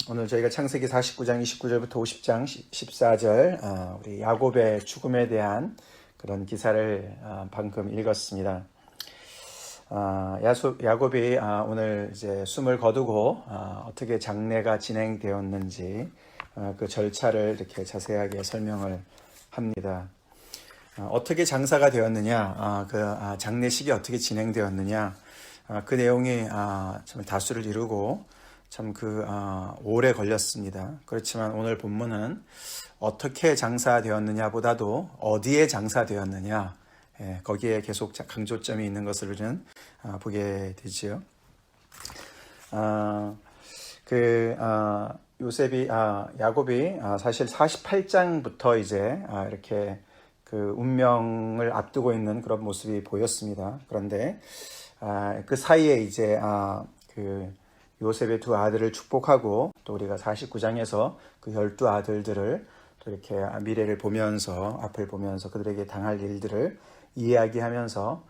오늘 저희가 창세기 49장 29절부터 50장 14절 우리 야곱의 죽음에 대한 그런 기사를 방금 읽었습니다. 야곱이 오늘 이제 숨을 거두고 어떻게 장례가 진행되었는지 그 절차를 이렇게 자세하게 설명을 합니다. 어떻게 장사가 되었느냐, 장례식이 어떻게 진행되었느냐, 그 내용이 참 다수를 이루고 참 오래 걸렸습니다. 그렇지만 오늘 본문은 어떻게 장사되었느냐 보다도 어디에 장사되었느냐, 거기에 계속 강조점이 있는 것을 우리는 보게 되지요. 야곱이 사실 48장부터 이제 이렇게 그 운명을 앞두고 있는 그런 모습이 보였습니다. 그런데 그 사이에 이제 요셉의 두 아들을 축복하고 또 우리가 49장에서 그 12아들들을 또 이렇게 미래를 보면서 앞을 보면서 그들에게 당할 일들을 이야기하면서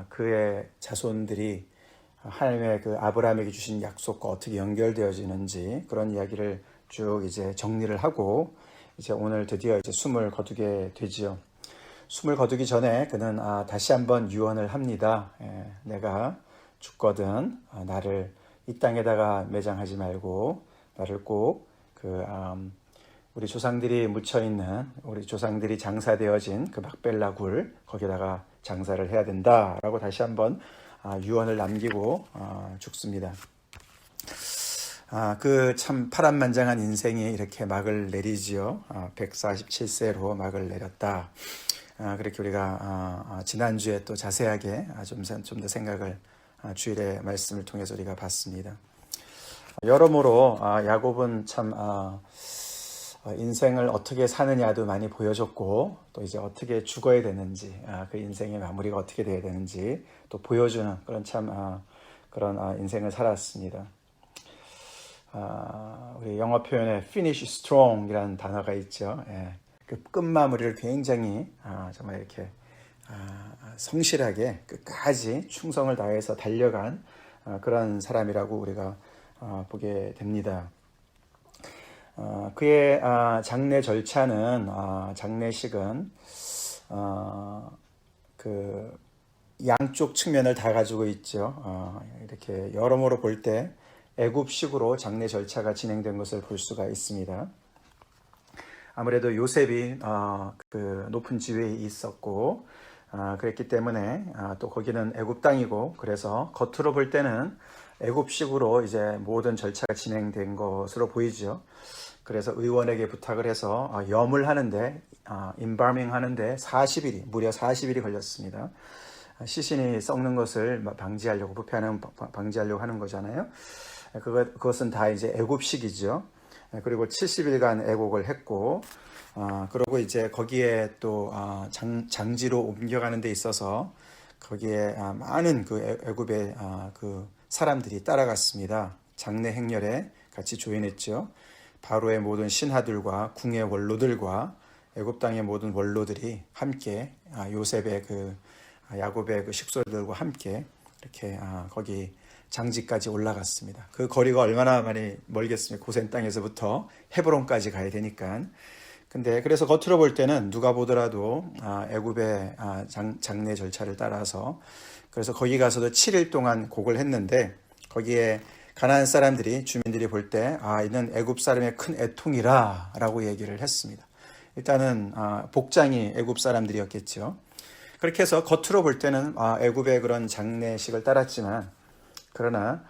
그의 자손들이 하나님의 그 아브라함에게 주신 약속과 어떻게 연결되어지는지 그런 이야기를 쭉 이제 정리를 하고 이제 오늘 드디어 이제 숨을 거두게 되지요. 숨을 거두기 전에 그는 다시 한번 유언을 합니다. 내가 죽거든 나를 이 땅에다가 매장하지 말고 나를 꼭 우리 조상들이 묻혀있는 우리 조상들이 장사되어진 그 막벨라 굴 거기다가 장사를 해야 된다라고 다시 한번 유언을 남기고 죽습니다. 그 참 파란만장한 인생이 이렇게 막을 내리지요. 147세로 막을 내렸다. 그렇게 우리가 지난주에 또 자세하게 좀 더 생각을 주일의 말씀을 통해서 우리가 봤습니다. 여러모로 야곱은 참 인생을 어떻게 사느냐도 많이 보여줬고 또 이제 어떻게 죽어야 되는지 그 인생의 마무리가 어떻게 되어야 되는지 또 보여주는 그런 그런 인생을 살았습니다. 우리 영어 표현에 finish strong 이라는 단어가 있죠. 그 끝마무리를 굉장히 정말 이렇게 성실하게 끝까지 충성을 다해서 달려간 그런 사람이라고 우리가 보게 됩니다. 그의 장례 절차는 장례식은 그 양쪽 측면을 다 가지고 있죠. 이렇게 여러모로 볼 때 애굽식으로 장례 절차가 진행된 것을 볼 수가 있습니다. 아무래도 요셉이 그 높은 지위에 있었고 그랬기 때문에 또 거기는 애굽 땅이고 그래서 겉으로 볼 때는 애굽식으로 이제 모든 절차가 진행된 것으로 보이죠. 그래서 의원에게 부탁을 해서 염을 하는데 임바밍 하는데 40일이 무려 40일이 걸렸습니다. 시신이 썩는 것을 방지하려고 방지하려고 하는 거잖아요. 그것은 다 이제 애굽식이죠. 그리고 70일간 애곡을 했고 그리고 이제 거기에 또 장지로 옮겨가는 데 있어서 거기에 많은 그 애굽의 그 사람들이 따라갔습니다. 장례 행렬에 같이 조인했죠. 바로의 모든 신하들과 궁의 원로들과 애굽 땅의 모든 원로들이 함께 요셉의 야곱의 그 식솔들과 함께 이렇게 거기 장지까지 올라갔습니다. 그 거리가 얼마나 많이 멀겠습니까? 고센 땅에서부터 헤브론까지 가야 되니까. 근데 그래서 겉으로 볼 때는 누가 보더라도 애굽의 장례 절차를 따라서 그래서 거기 가서도 7일 동안 곡을 했는데 거기에 가나안 사람들이 주민들이 볼 때 이는 애굽 사람의 큰 애통이라 라고 얘기를 했습니다. 일단은 복장이 애굽 사람들이었겠죠. 그렇게 해서 겉으로 볼 때는 애굽의 그런 장례식을 따랐지만 그러나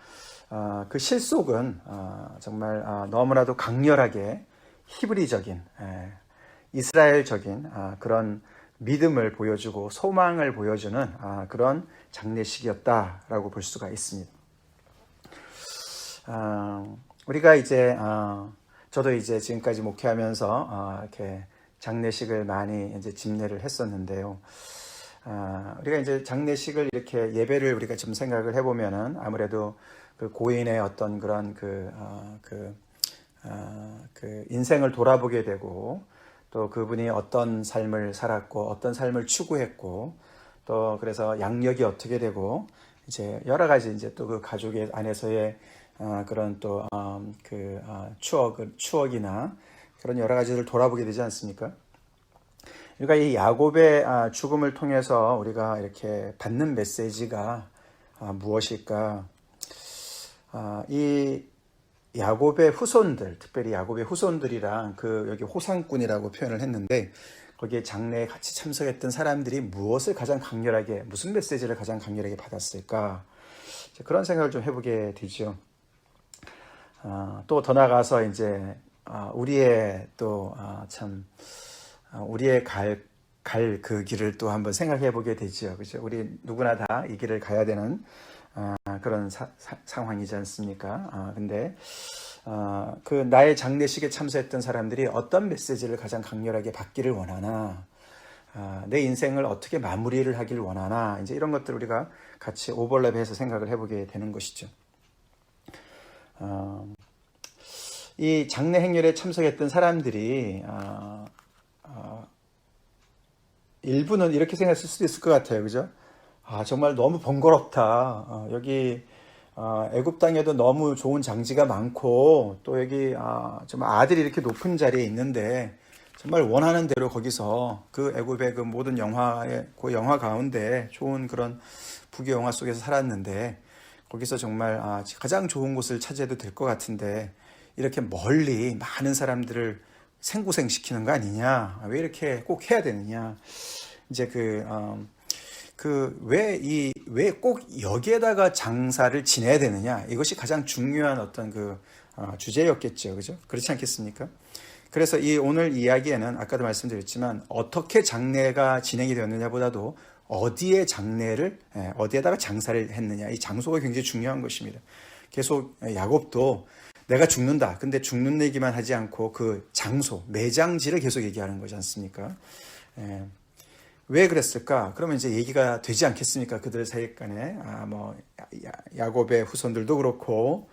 그 실속은 정말 너무나도 강렬하게 히브리적인 이스라엘적인 그런 믿음을 보여주고 소망을 보여주는 그런 장례식이었다라고 볼 수가 있습니다. 우리가 이제 저도 이제 지금까지 목회하면서 이렇게 장례식을 많이 이제 집례를 했었는데요. 우리가 이제 장례식을 이렇게 예배를 우리가 좀 생각을 해보면은 아무래도 그 고인의 어떤 그런 그 인생을 돌아보게 되고 또 그분이 어떤 삶을 살았고 어떤 삶을 추구했고 또 그래서 양력이 어떻게 되고 이제 여러 가지 이제 또 그 가족의 안에서의 그런 또 추억이나 그런 여러 가지를 돌아보게 되지 않습니까? 그러니까 이 야곱의 죽음을 통해서 우리가 이렇게 받는 메시지가 무엇일까? 이 야곱의 후손들, 특별히 야곱의 후손들이랑 여기 호상꾼이라고 표현을 했는데, 거기에 장례에 같이 참석했던 사람들이 무슨 메시지를 가장 강렬하게 받았을까? 그런 생각을 좀 해보게 되죠. 또 더 나아가서 이제 우리의 우리의 갈 그 길을 또 한번 생각해 보게 되죠. 그죠? 우리 누구나 다 이 길을 가야 되는 그런 상황이지 않습니까? 근데 나의 장례식에 참석했던 사람들이 어떤 메시지를 가장 강렬하게 받기를 원하나, 내 인생을 어떻게 마무리를 하길 원하나, 이제 이런 것들을 우리가 같이 오버랩해서 생각을 해보게 되는 것이죠. 이 장례 행렬에 참석했던 사람들이 일부는 이렇게 생각했을 수도 있을 것 같아요. 그죠? 정말 너무 번거롭다. 여기 애굽 땅에도 너무 좋은 장지가 많고, 또 여기 정말 아들이 이렇게 높은 자리에 있는데 정말 원하는 대로 거기서 그 애굽의 그 모든 그 영화 가운데 좋은 그런 부귀 영화 속에서 살았는데, 거기서 정말 가장 좋은 곳을 차지해도 될 것 같은데 이렇게 멀리 많은 사람들을 생고생시키는 거 아니냐? 왜 이렇게 꼭 해야 되느냐? 이제 왜 꼭 여기에다가 장사를 지내야 되느냐? 이것이 가장 중요한 어떤 주제였겠죠. 그죠? 그렇지 않겠습니까? 그래서 오늘 이야기에는 아까도 말씀드렸지만 어떻게 장례가 진행이 되었느냐보다도 어디에다가 장사를 했느냐, 이 장소가 굉장히 중요한 것입니다. 계속 야곱도 내가 죽는다, 근데 죽는 얘기만 하지 않고 그 장소, 매장지를 계속 얘기하는 거지 않습니까? 왜 그랬을까? 그러면 이제 얘기가 되지 않겠습니까? 그들 사이 간에 야곱의 후손들도 그렇고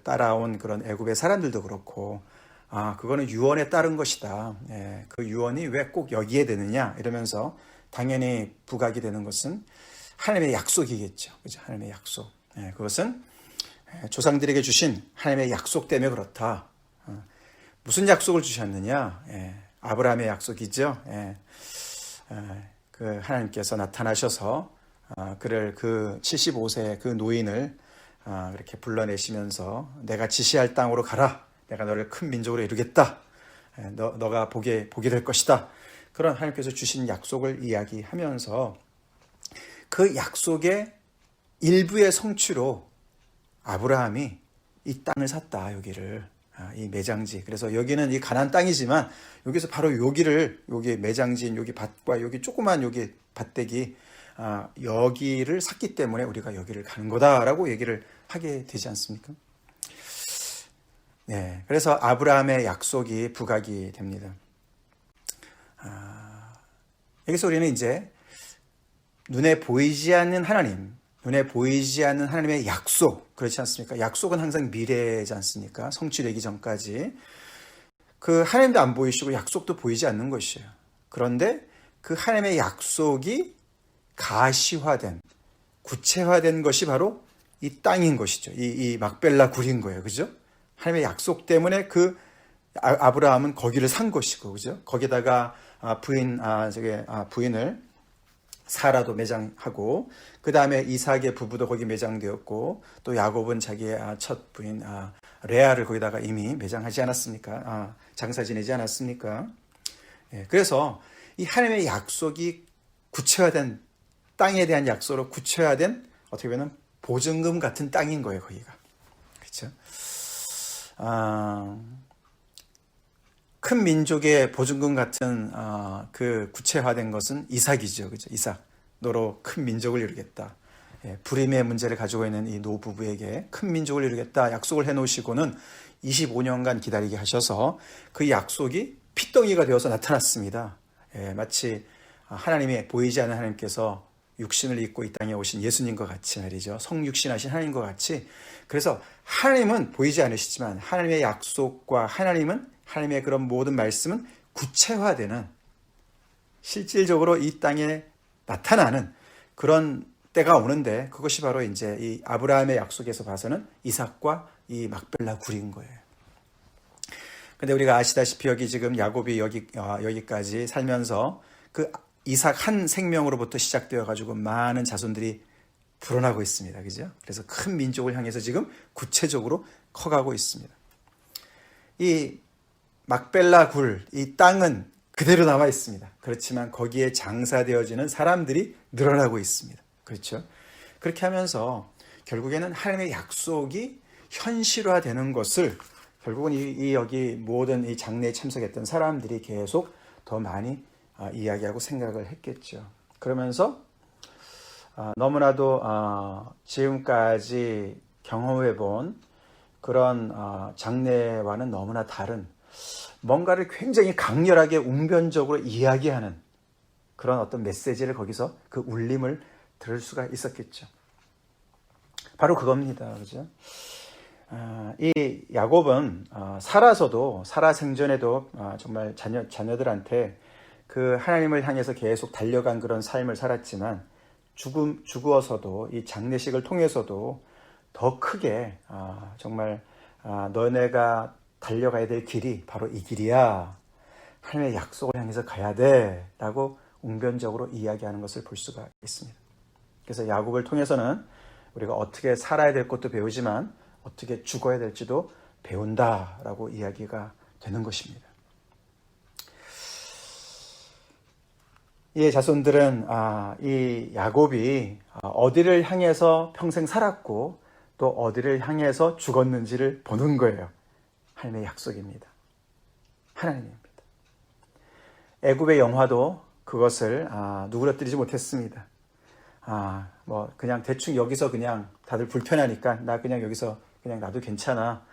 따라온 그런 애굽의 사람들도 그렇고, 그거는 유언에 따른 것이다. 그 유언이 왜 꼭 여기에 되느냐 이러면서 당연히 부각이 되는 것은 하나님의 약속이겠죠. 그죠? 하나님의 약속. 그것은 조상들에게 주신 하나님의 약속 때문에 그렇다. 무슨 약속을 주셨느냐? 아브라함의 약속이죠. 그 하나님께서 나타나셔서 그를 그 75세 그 노인을 이렇게 불러내시면서 내가 지시할 땅으로 가라. 내가 너를 큰 민족으로 이루겠다. 너가 보게 될 것이다. 그런 하나님께서 주신 약속을 이야기하면서 그 약속의 일부의 성취로 아브라함이 이 땅을 샀다. 여기를, 이 매장지. 그래서 여기는 이 가나안 땅이지만 여기서 바로 여기 매장지인 여기 밭과 여기 조그만 여기 밭대기, 여기를 샀기 때문에 우리가 여기를 가는 거다라고 얘기를 하게 되지 않습니까? 네, 그래서 아브라함의 약속이 부각이 됩니다. 여기서 우리는 이제 눈에 보이지 않는 하나님의 약속, 그렇지 않습니까? 약속은 항상 미래지 않습니까? 성취되기 전까지. 그 하나님도 안 보이시고 약속도 보이지 않는 것이에요. 그런데 그 하나님의 약속이 구체화된 것이 바로 이 땅인 것이죠. 이 막벨라 굴인 거예요. 그죠? 하나님의 약속 때문에 아브라함은 거기를 산 것이고, 그죠? 거기다가 부인을 사라도 매장하고, 그 다음에 이삭의 부부도 거기 매장되었고, 또 야곱은 자기의 첫 부인 레아를 거기다가 이미 매장하지 않았습니까? 장사 지내지 않았습니까? 그래서 이 하나님의 약속이 구체화된, 땅에 대한 약속으로 구체화된, 어떻게 보면 보증금 같은 땅인 거예요, 거기가. 그렇죠? 큰 민족의 보증금 같은 그 구체화된 것은 이삭이죠. 그죠? 이삭. 너로 큰 민족을 이루겠다. 불임의 문제를 가지고 있는 이 노부부에게 큰 민족을 이루겠다 약속을 해놓으시고는 25년간 기다리게 하셔서 그 약속이 핏덩이가 되어서 나타났습니다. 마치 하나님의 보이지 않는 하나님께서 육신을 입고 이 땅에 오신 예수님과 같이 말이죠. 성육신하신 하나님과 같이. 그래서 하나님은 보이지 않으시지만 하나님의 약속과 하나님의 그런 모든 말씀은 구체화되는, 실질적으로 이 땅에 나타나는 그런 때가 오는데 그것이 바로 이제 이 아브라함의 약속에서 봐서는 이삭과 이 막벨라 굴인 거예요. 근데 우리가 아시다시피 여기 지금 야곱이 여기까지 살면서 그 이삭 한 생명으로부터 시작되어 가지고 많은 자손들이 불어나고 있습니다. 그죠? 그래서 큰 민족을 향해서 지금 구체적으로 커가고 있습니다. 이 막벨라 굴, 이 땅은 그대로 남아 있습니다. 그렇지만 거기에 장사되어지는 사람들이 늘어나고 있습니다. 그렇죠? 그렇게 하면서 결국에는 하나님의 약속이 현실화되는 것을 결국은 여기 모든 이 장례에 참석했던 사람들이 계속 더 많이 이야기하고 생각을 했겠죠. 그러면서 너무나도 지금까지 경험해본 그런 장례와는 너무나 다른 뭔가를 굉장히 강렬하게 웅변적으로 이야기하는 그런 어떤 메시지를 거기서 그 울림을 들을 수가 있었겠죠. 바로 그겁니다. 그죠? 이 야곱은 살아 생전에도 정말 자녀들한테 그 하나님을 향해서 계속 달려간 그런 삶을 살았지만 죽어서도 이 장례식을 통해서도 더 크게 정말 너네가 달려가야 될 길이 바로 이 길이야. 하나님의 약속을 향해서 가야 돼. 라고 웅변적으로 이야기하는 것을 볼 수가 있습니다. 그래서 야곱을 통해서는 우리가 어떻게 살아야 될 것도 배우지만 어떻게 죽어야 될지도 배운다라고 이야기가 되는 것입니다. 이 자손들은 이 야곱이 어디를 향해서 평생 살았고 또 어디를 향해서 죽었는지를 보는 거예요. 하나님의 약속입니다. 하나님입니다. 애굽의 영화도 그것을 누그러뜨리지 못했습니다. 그냥 대충 여기서 그냥 다들 불편하니까 나 그냥 여기서 그냥 놔도 괜찮아.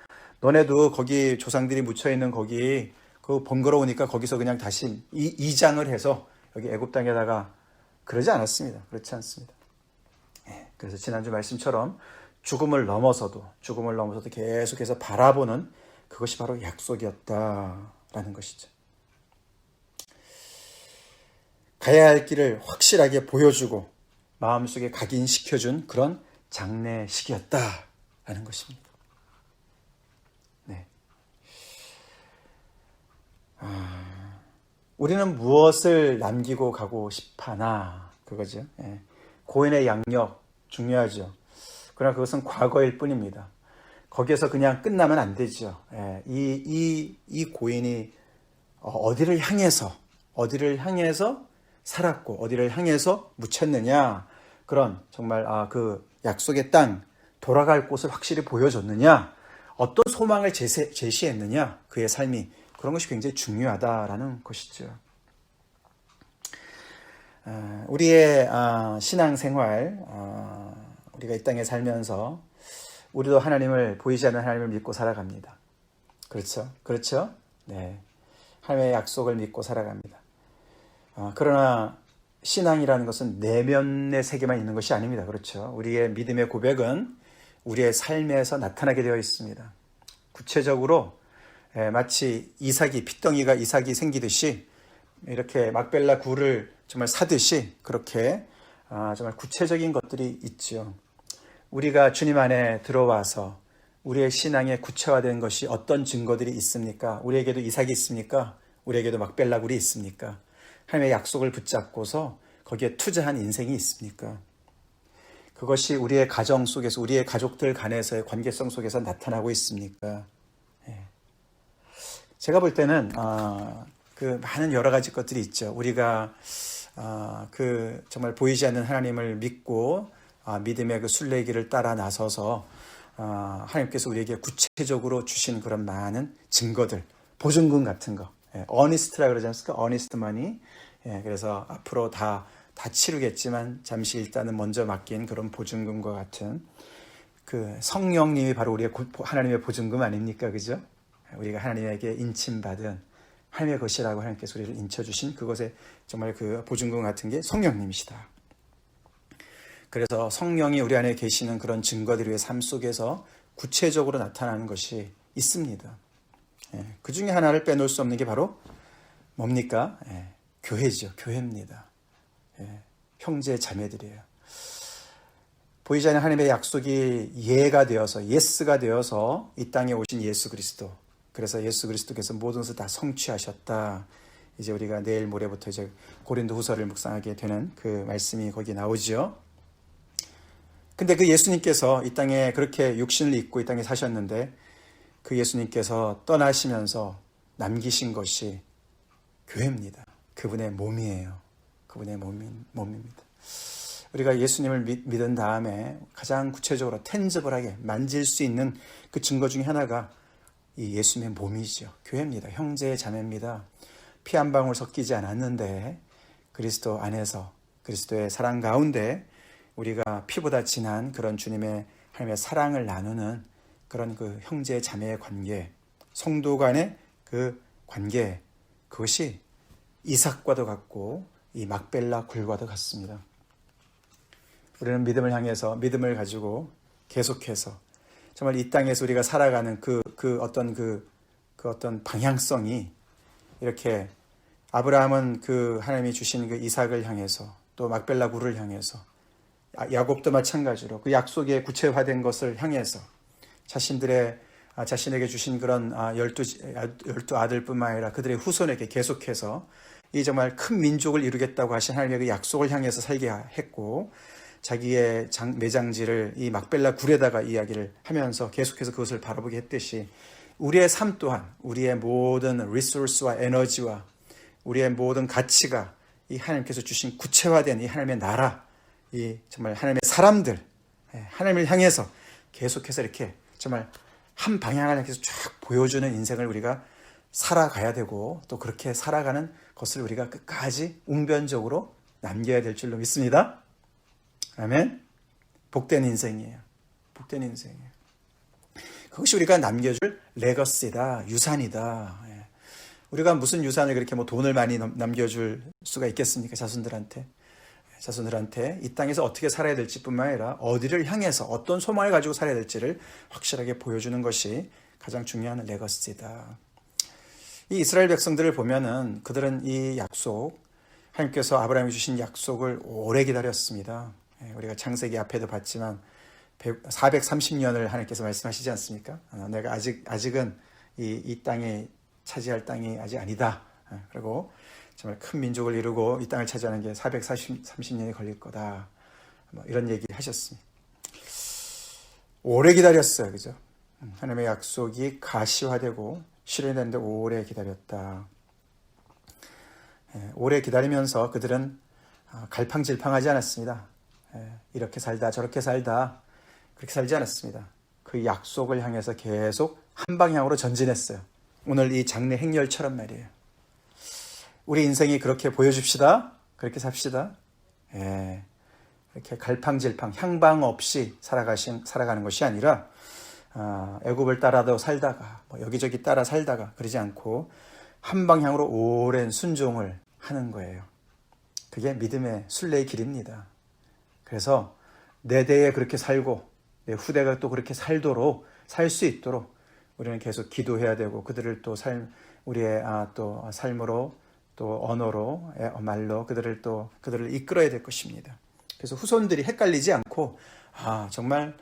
너네도 거기 조상들이 묻혀있는 거기 그 번거로우니까 거기서 그냥 다시 이장을 해서 여기 애굽 땅에다가 그러지 않았습니다. 그렇지 않습니다. 그래서 지난주 말씀처럼 죽음을 넘어서도 계속해서 바라보는 그것이 바로 약속이었다라는 것이죠. 가야 할 길을 확실하게 보여주고 마음속에 각인시켜준 그런 장례식이었다라는 것입니다. 네. 우리는 무엇을 남기고 가고 싶하나 그거죠. 고인의 양력 중요하죠. 그러나 그것은 과거일 뿐입니다. 거기에서 그냥 끝나면 안 되죠. 이 고인이 어디를 향해서 살았고 어디를 향해서 묻혔느냐 그런 정말 그 약속의 땅 돌아갈 곳을 확실히 보여줬느냐 어떤 소망을 제시했느냐 그의 삶이 그런 것이 굉장히 중요하다라는 것이죠. 우리의 신앙생활 우리가 이 땅에 살면서 우리도 하나님을 보이지 않는 하나님을 믿고 살아갑니다. 그렇죠? 네, 하나님의 약속을 믿고 살아갑니다. 그러나 신앙이라는 것은 내면의 세계만 있는 것이 아닙니다. 그렇죠? 우리의 믿음의 고백은 우리의 삶에서 나타나게 되어 있습니다. 구체적으로 마치 핏덩이가 이삭이 생기듯이 이렇게 막벨라 굴을 정말 사듯이 그렇게 정말 구체적인 것들이 있죠. 우리가 주님 안에 들어와서 우리의 신앙에 구체화된 것이 어떤 증거들이 있습니까? 우리에게도 이삭이 있습니까? 우리에게도 막벨라 굴이 있습니까? 하나님의 약속을 붙잡고서 거기에 투자한 인생이 있습니까? 그것이 우리의 가정 속에서 우리의 가족들 간에서의 관계성 속에서 나타나고 있습니까? 제가 볼 때는 그 많은 여러 가지 것들이 있죠. 우리가 그 정말 보이지 않는 하나님을 믿고 믿음의 그 순례길을 따라 나서서 하나님께서 우리에게 구체적으로 주신 그런 많은 증거들, 보증금 같은 거, 어니스트라 그러지 않습니까? 어니스트 머니. 그래서 앞으로 다 치르겠지만 잠시 일단은 먼저 맡긴 그런 보증금과 같은 그 성령님이 바로 우리의 하나님의 보증금 아닙니까? 그죠? 우리가 하나님에게 인침받은 하나님의 것이라고 하나님께서 우리를 인쳐주신 그것에 정말 그 보증금 같은 게 성령님이시다. 그래서 성령이 우리 안에 계시는 그런 증거들의 삶 속에서 구체적으로 나타나는 것이 있습니다. 그 중에 하나를 빼놓을 수 없는 게 바로 뭡니까? 교회죠. 교회입니다. 형제 자매들이에요. 보이지 않는 하나님의 약속이 예가 되어서 예스가 되어서 이 땅에 오신 예수 그리스도. 그래서 예수 그리스도께서 모든 것을 다 성취하셨다. 이제 우리가 내일 모레부터 이제 고린도후서를 묵상하게 되는 그 말씀이 거기 나오지요. 근데 그 예수님께서 이 땅에 그렇게 육신을 입고 이 땅에 사셨는데 그 예수님께서 떠나시면서 남기신 것이 교회입니다. 그분의 몸이에요. 그분의 몸입니다. 우리가 예수님을 믿은 다음에 가장 구체적으로 텐저블하게 만질 수 있는 그 증거 중에 하나가 이 예수님의 몸이죠. 교회입니다. 형제 자매입니다. 피 한 방울 섞이지 않았는데 그리스도 안에서 그리스도의 사랑 가운데 우리가 피보다 진한 그런 주님의 하나님의 사랑을 나누는 그런 그 형제 자매의 관계, 성도 간의 그 관계, 그것이 이삭과도 같고 이 막벨라 굴과도 같습니다. 우리는 믿음을 향해서 믿음을 가지고 계속해서 정말 이 땅에서 우리가 살아가는 그 어떤 방향성이 이렇게 아브라함은 그 하나님이 주신 그 이삭을 향해서 또 막벨라 굴을 향해서 야곱도 마찬가지로 그 약속에 구체화된 것을 향해서 자신에게 주신 그런 열두 아들뿐만 아니라 그들의 후손에게 계속해서 이 정말 큰 민족을 이루겠다고 하신 하나님의 그 약속을 향해서 살게 했고 자기의 매장지를 이 막벨라 굴에다가 이야기를 하면서 계속해서 그것을 바라보게 했듯이 우리의 삶 또한 우리의 모든 리소스와 에너지와 우리의 모든 가치가 이 하나님께서 주신 구체화된 이 하나님의 나라, 이 정말 하나님의 사람들, 하나님을 향해서 계속해서 이렇게 정말 한 방향을 향해서 쫙 보여주는 인생을 우리가 살아가야 되고 또 그렇게 살아가는 것을 우리가 끝까지 웅변적으로 남겨야 될 줄로 믿습니다. 아멘. 복된 인생이에요. 복된 인생이에요. 그것이 우리가 남겨줄 레거시다, 유산이다. 우리가 무슨 유산을 그렇게 돈을 많이 남겨줄 수가 있겠습니까? 자손들한테 이 땅에서 어떻게 살아야 될지 뿐만 아니라 어디를 향해서 어떤 소망을 가지고 살아야 될지를 확실하게 보여주는 것이 가장 중요한 레거시다. 이 이스라엘 백성들을 보면은 그들은 이 약속, 하나님께서 아브라함이 주신 약속을 오래 기다렸습니다. 우리가 창세기 앞에도 봤지만 430년을 하나님께서 말씀하시지 않습니까? 내가 아직은 이 땅에 차지할 땅이 아직 아니다. 그리고 정말 큰 민족을 이루고 이 땅을 차지하는 게 430년이 걸릴 거다. 이런 얘기 하셨습니다. 오래 기다렸어요. 그죠? 하나님의 약속이 가시화되고 실현되는데 오래 기다렸다. 오래 기다리면서 그들은 갈팡질팡하지 않았습니다. 이렇게 살다 저렇게 살다 그렇게 살지 않았습니다. 그 약속을 향해서 계속 한 방향으로 전진했어요. 오늘 이 장래 행렬처럼 말이에요. 우리 인생이 그렇게 보여줍시다. 그렇게 삽시다. 이렇게 갈팡질팡 향방 없이 살아가는 것이 아니라 애굽을 따라도 살다가 여기저기 따라 살다가 그러지 않고 한 방향으로 오랜 순종을 하는 거예요. 그게 믿음의 순례의 길입니다. 그래서 내 대에 그렇게 살고 내 후대가 또 그렇게 살도록 살 수 있도록 우리는 계속 기도해야 되고 그들을 또 우리의 또 삶으로 또 언어로 말로 그들을 이끌어야 될 것입니다. 그래서 후손들이 헷갈리지 않고 정말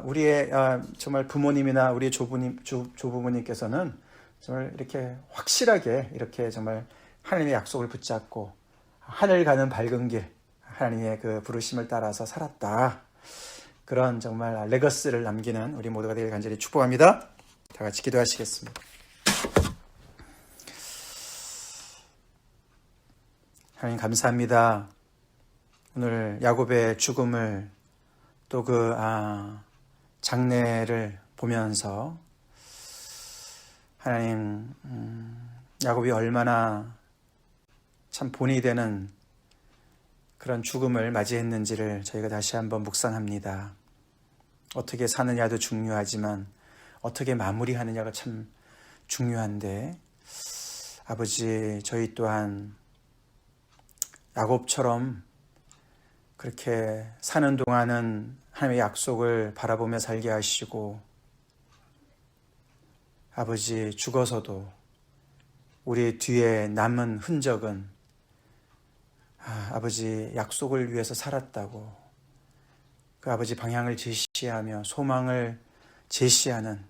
우리의 정말 부모님이나 우리 조부모님께서는 정말 이렇게 확실하게 이렇게 정말 하나님의 약속을 붙잡고 하늘 가는 밝은 길 하나님의 그 부르심을 따라서 살았다. 그런 정말 레거스를 남기는 우리 모두가 되길 간절히 축복합니다. 다 같이 기도하시겠습니다. 하나님 감사합니다. 오늘 야곱의 죽음을 또 그 장례를 보면서 하나님 야곱이 얼마나 참 본이 되는 그런 죽음을 맞이했는지를 저희가 다시 한번 묵상합니다. 어떻게 사느냐도 중요하지만 어떻게 마무리하느냐가 참 중요한데 아버지 저희 또한 야곱처럼 그렇게 사는 동안은 하나님의 약속을 바라보며 살게 하시고 아버지 죽어서도 우리 뒤에 남은 흔적은 아버지 약속을 위해서 살았다고 그 아버지 방향을 제시하며 소망을 제시하는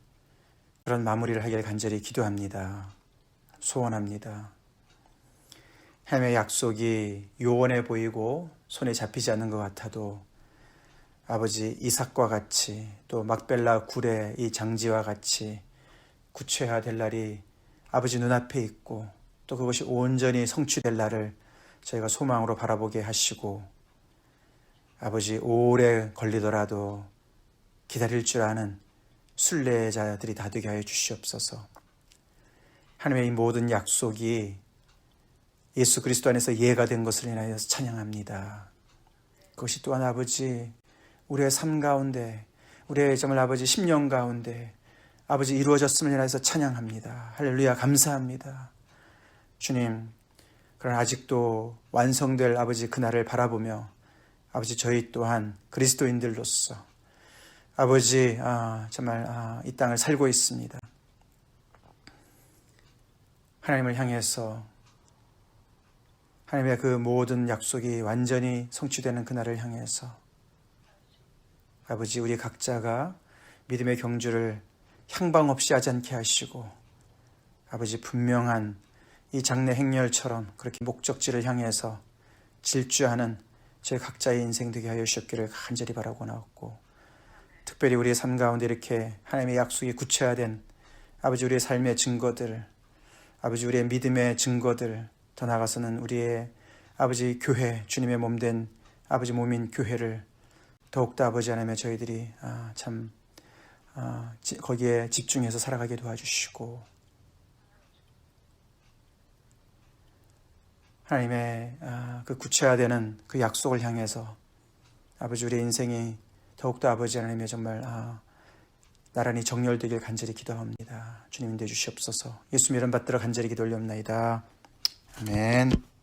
그런 마무리를 하길 간절히 기도합니다. 소원합니다. 하나님의 약속이 요원해 보이고 손에 잡히지 않는 것 같아도 아버지 이삭과 같이 또 막벨라 굴의 이 장지와 같이 구체화될 날이 아버지 눈앞에 있고 또 그것이 온전히 성취될 날을 저희가 소망으로 바라보게 하시고 아버지 오래 걸리더라도 기다릴 줄 아는 순례자들이 다 되게 하여 주시옵소서. 하나님의 이 모든 약속이 예수 그리스도 안에서 예가 된 것을 인하여 찬양합니다. 그것이 또한 아버지 우리의 삶 가운데 우리의 정말 아버지 10년 가운데 아버지 이루어졌음을 인하여서 찬양합니다. 할렐루야 감사합니다. 주님 그러나 아직도 완성될 아버지 그날을 바라보며 아버지 저희 또한 그리스도인들로서 아버지 정말 이 땅을 살고 있습니다. 하나님을 향해서 하나님의 그 모든 약속이 완전히 성취되는 그날을 향해서 아버지 우리 각자가 믿음의 경주를 향방 없이 하지 않게 하시고 아버지 분명한 이 장래 행렬처럼 그렇게 목적지를 향해서 질주하는 제 각자의 인생 되게 하여 주셨기를 간절히 바라고 나왔고 특별히 우리의 삶 가운데 이렇게 하나님의 약속이 구체화된 아버지 우리의 삶의 증거들 아버지 우리의 믿음의 증거들 더 나아가서는 우리의 아버지 교회 주님의 몸된 아버지 몸인 교회를 더욱더 아버지 하나님의 저희들이 거기에 집중해서 살아가게 도와주시고 하나님의 그 구체화되는 그 약속을 향해서 아버지 우리의 인생이 더욱더 아버지 하나님의 정말 나란히 정렬되길 간절히 기도합니다. 주님 인도해 주시옵소서. 예수님 이름 받들어 간절히 기도 올리옵나이다. 아멘.